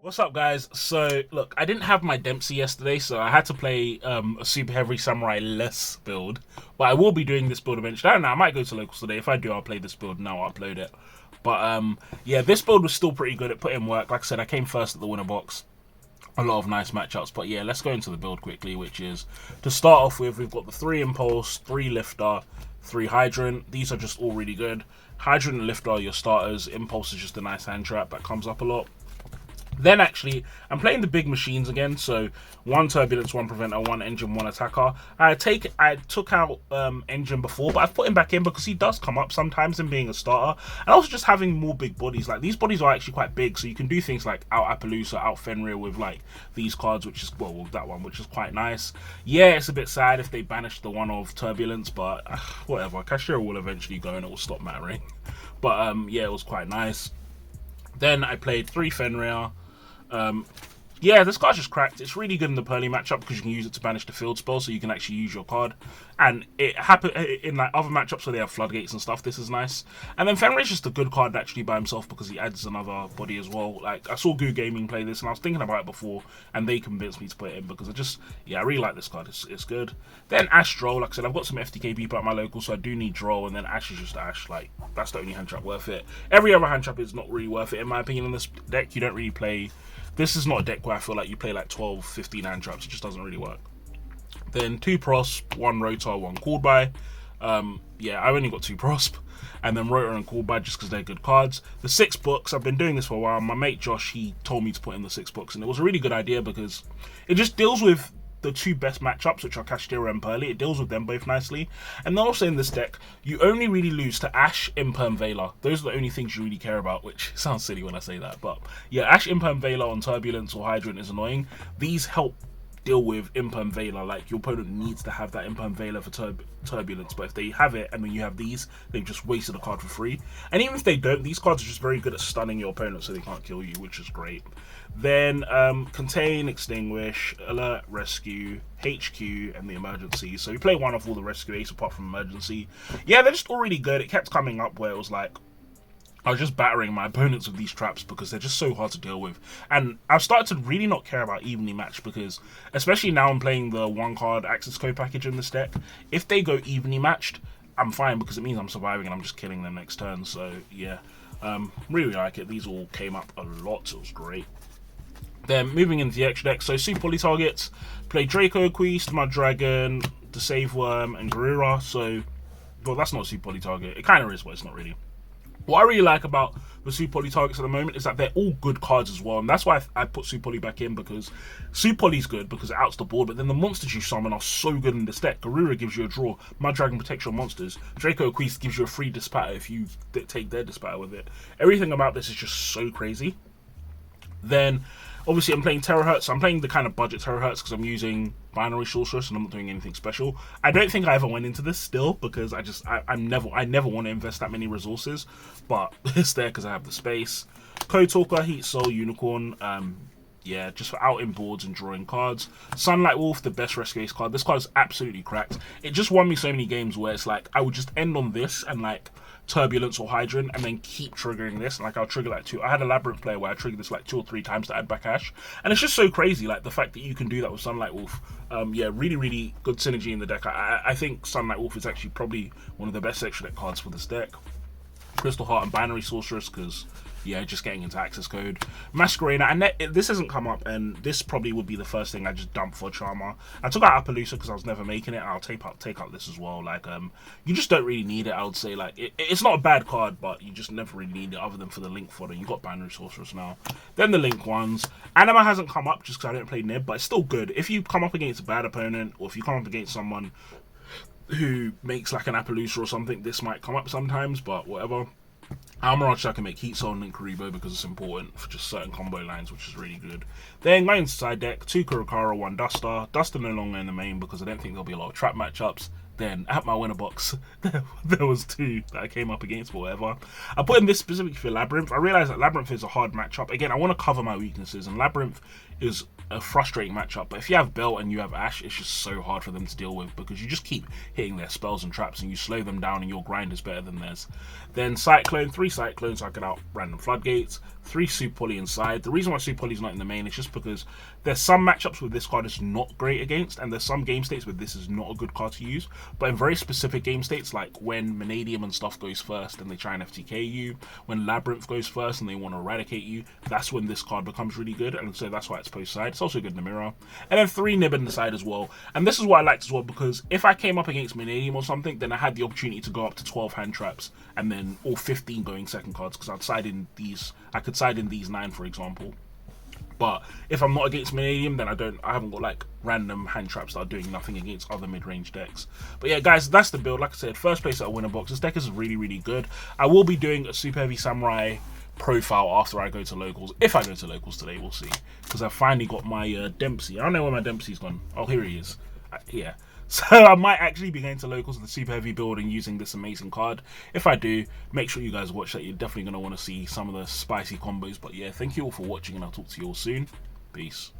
What's up, guys? So, look, I didn't have my Dempsey yesterday, so I had to play a Super Heavy Samurai less build. But I will be doing this build eventually. I don't know, I might go to locals today. If I do, I'll play this build and I'll upload it. But, yeah, this build was still pretty good. It put in work. Like I said, I came first at the winner box. A lot of nice matchups. But, yeah, let's go into the build quickly, which is, to start off with, we've got the 3 Impulse, 3 Lifter, 3 Hydrant. These are just all really good. Hydrant and Lifter are your starters. Impulse is just a nice hand trap that comes up a lot. Then actually, I'm playing the big machines again, so 1 Turbulence, 1 Preventer, 1 Engine, 1 Attacker. I took out Engine before, but I've put him back in because he does come up sometimes in being a starter. And also just having more big bodies. Like, these bodies are actually quite big, so you can do things like out Appaloosa, out Fenrir with, like, these cards, which is, well, that one, which is quite nice. Yeah, it's a bit sad if they banish the one of Turbulence, but whatever. Kashira will eventually go and it will stop mattering. But, yeah, it was quite nice. Then I played 3 Fenrir. Yeah, this card's just cracked. It's really good in the Pearly matchup because you can use it to banish the field spell, so you can actually use your card. And it happened in like other matchups where they have floodgates and stuff. This is nice. And then Fenrir's just a good card actually by himself because he adds another body as well. Like, I saw Goo Gaming play this and I was thinking about it before, and they convinced me to put it in because I really like this card. It's good. Then Ash Droll, like I said, I've got some FTK people at my local, so I do need Droll, and then Ash is just Ash. Like, that's the only hand trap worth it. Every other hand trap is not really worth it in my opinion in this deck. You don't really play. This is not a deck where I feel like you play like 12, 15 hand traps. It just doesn't really work. Then 2 Prosp, 1 Rotor, 1 Called By. Yeah, I only got 2 Prosp. And then Rotor and Called By just because they're good cards. The 6 books, I've been doing this for a while. My mate Josh, he told me to put in the 6 books. And it was a really good idea because it just deals with the 2 best matchups, which are Kashtira and Pearly. It deals with them both nicely. And then also in this deck, you only really lose to Ash, Imperm, Veiler. Those are the only things you really care about, which sounds silly when I say that. But yeah, Ash, Imperm, Veiler on Turbulence or Hydrant is annoying. These help deal with Imperm Veiler. Like, your opponent needs to have that Imperm Veiler for Turbulence, but if they have it and then you have these, they've just wasted a card for free. And even if they don't, these cards are just very good at stunning your opponent so they can't kill you, which is great. Then Contain, Extinguish, Alert, Rescue, HQ, and the Emergency. So you play one of all the Rescue Ace apart from Emergency. Yeah, they're just all really good. It kept coming up where it was like, I was just battering my opponents with these traps because they're just so hard to deal with. And I've started to really not care about evenly matched because, especially now I'm playing the 1 card Access Code package in this deck, if they go evenly matched, I'm fine because it means I'm surviving and I'm just killing them next turn. So yeah, really like it. These all came up a lot. It was great. Then moving into the extra deck, so Super Poly targets, play Draco, Queast, Mud Dragon, the Save Worm, and Garura. So, well, that's not a Super Poly target. It kind of is, but it's not really. What I really like about the Super Poly targets at the moment is that they're all good cards as well, and that's why I put Super Poly back in, because Super Poly's good because it outs the board, but then the monsters you summon are so good in this deck. Garura gives you a draw, Mud Dragon protects your monsters, Draco Queast gives you a free Dispatter if you take their Dispatter with it. Everything about this is just so crazy. Then obviously I'm playing Terahertz. I'm playing the kind of budget Terahertz because I'm using Binary Sorceress and I'm not doing anything special. I don't think I ever went into this still because I never want to invest that many resources, but it's there because I have the space. Code Talker, Heat Soul, Unicorn. Yeah, just for out in boards and drawing cards. Sunlight Wolf, the best Rescue Ace card. This card is absolutely cracked. It just won me so many games where it's like I would just end on this and like Turbulence or Hydrant and then keep triggering this. Like, I'll trigger like 2. I had a Labyrinth player where I triggered this like 2 or 3 times to add back Ash. And it's just so crazy, like the fact that you can do that with Sunlight Wolf. Yeah, really, really good synergy in the deck. I think Sunlight Wolf is actually probably one of the best extra deck cards for this deck. Crystal Heart and Binary Sorceress because, yeah, just getting into Access Code. Masquerader, and this hasn't come up, and this probably would be the first thing I just dump for Charmer. I took out Appaloosa because I was never making it, and I'll take out this as well. Like, you just don't really need it, I would say. Like, it's not a bad card, but you just never really need it other than for the Link fodder. You've got Binary Sorceress now. Then the Link ones. Anima hasn't come up just because I don't play Nib, but it's still good. If you come up against a bad opponent, or if you come up against someone who makes like an Appaloosa or something, this might come up sometimes, but whatever. Almirage, I can make Heat Soul and Link Karibo because it's important for just certain combo lines, which is really good. Then going to side deck, 2 Kurokara, 1 Duster. Duster no longer in the main because I don't think there'll be a lot of trap matchups. Then at my winner box, there was 2 that I came up against, but whatever. I put in this specifically for Labyrinth. I realised that Labyrinth is a hard matchup. Again, I want to cover my weaknesses, and Labyrinth is a frustrating matchup. But if you have Belt and you have Ashe, it's just so hard for them to deal with because you just keep hitting their spells and traps and you slow them down and your grind is better than theirs. Then Cyclone, 3 Cyclones, so I can out random Floodgates, 3 Super Poly inside. The reason why Super Poly is not in the main is just because there's some matchups where this card is not great against, and there's some game states where this is not a good card to use. But in very specific game states, like when Mannadium and stuff goes first and they try and FTK you, when Labyrinth goes first and they want to eradicate you, that's when this card becomes really good, and so that's why it's post side. It's also good in the mirror. And then 3 Nib in the side as well. And this is what I liked as well, because if I came up against Mannadium or something, then I had the opportunity to go up to 12 hand traps and then all 15 going second cards, because I could side in these 9, for example. But if I'm not against Mannadium, then I haven't got like random hand traps that are doing nothing against other mid-range decks. But yeah, guys, that's the build. Like I said, first place at a winner box. This deck is really, really good. I will be doing a Super Heavy Samurai profile after I go to locals. If I go to locals today, we'll see. Because I finally got my Dempsey. I don't know where my Dempsey's gone. Oh, here he is. Yeah. So I might actually be going to locals with the Super Heavy build and using this amazing card. If I do, make sure you guys watch that. You're definitely going to want to see some of the spicy combos. But yeah, thank you all for watching and I'll talk to you all soon. Peace.